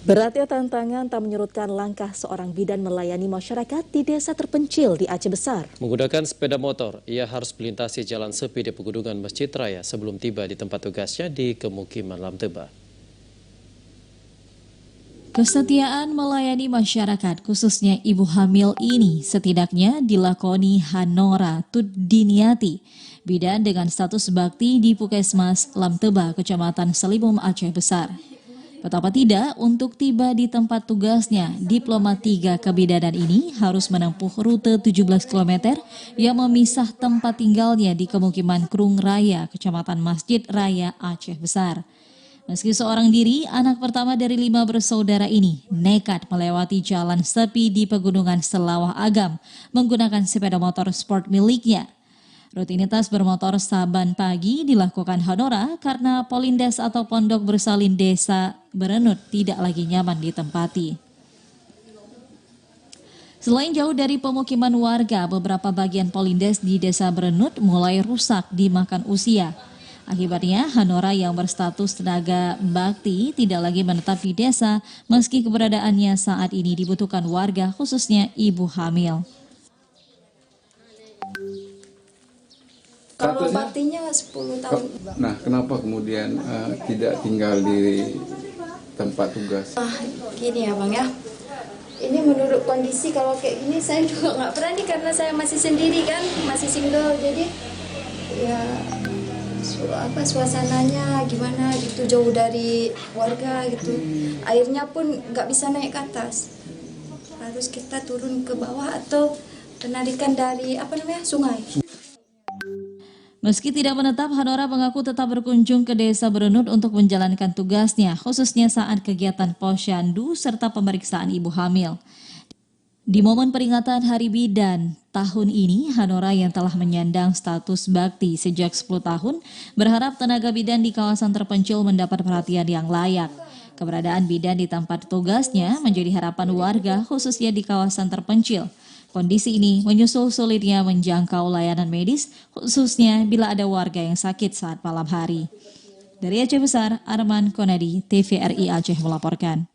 Beratnya tantangan tak menyurutkan langkah seorang bidan melayani masyarakat di desa terpencil di Aceh Besar. Menggunakan sepeda motor, ia harus melintasi jalan sepi di pegunungan Masjid Raya sebelum tiba di tempat tugasnya di Kemukiman Lamteba. Kesetiaan melayani masyarakat, khususnya ibu hamil ini, setidaknya dilakoni Hanora Tuddiniati, bidan dengan status bakti di Puskesmas Lamteba, Kecamatan Selibum, Aceh Besar. Betapa tidak, untuk tiba di tempat tugasnya, diplomat 3 kebidanan ini harus menempuh rute 17 km yang memisah tempat tinggalnya di Kemukiman Krung Raya, Kecamatan Masjid Raya, Aceh Besar. Meski seorang diri, anak pertama dari 5 bersaudara ini nekat melewati jalan sepi di pegunungan Selawah Agam menggunakan sepeda motor sport miliknya. Rutinitas bermotor saban pagi dilakukan Hanora karena Polindes atau Pondok Bersalin Desa Berenut tidak lagi nyaman ditempati. Selain jauh dari pemukiman warga, beberapa bagian Polindes di Desa Berenut mulai rusak dimakan usia. Akibatnya, Hanora yang berstatus tenaga bakti tidak lagi menetap di desa meski keberadaannya saat ini dibutuhkan warga, khususnya ibu hamil. Kalau baktinya 10 tahun. Nah, kenapa kemudian tidak tinggal di tempat tugas? Gini ya Bang ya, ini menurut kondisi kalau kayak gini saya juga nggak berani karena saya masih sendiri kan, masih single, jadi ya suasananya gimana gitu, jauh dari warga gitu, airnya pun nggak bisa naik ke atas, harus kita turun ke bawah atau penarikan dari sungai. Meski tidak menetap, Hanora mengaku tetap berkunjung ke Desa Berenut untuk menjalankan tugasnya, khususnya saat kegiatan posyandu serta pemeriksaan ibu hamil. Di momen peringatan Hari Bidan tahun ini, Hanora yang telah menyandang status bakti sejak 10 tahun berharap tenaga bidan di kawasan terpencil mendapat perhatian yang layak. Keberadaan bidan di tempat tugasnya menjadi harapan warga khususnya di kawasan terpencil. Kondisi ini menyusul sulitnya menjangkau layanan medis, khususnya bila ada warga yang sakit saat malam hari. Dari Aceh Besar, Arman Konadi, TVRI Aceh melaporkan.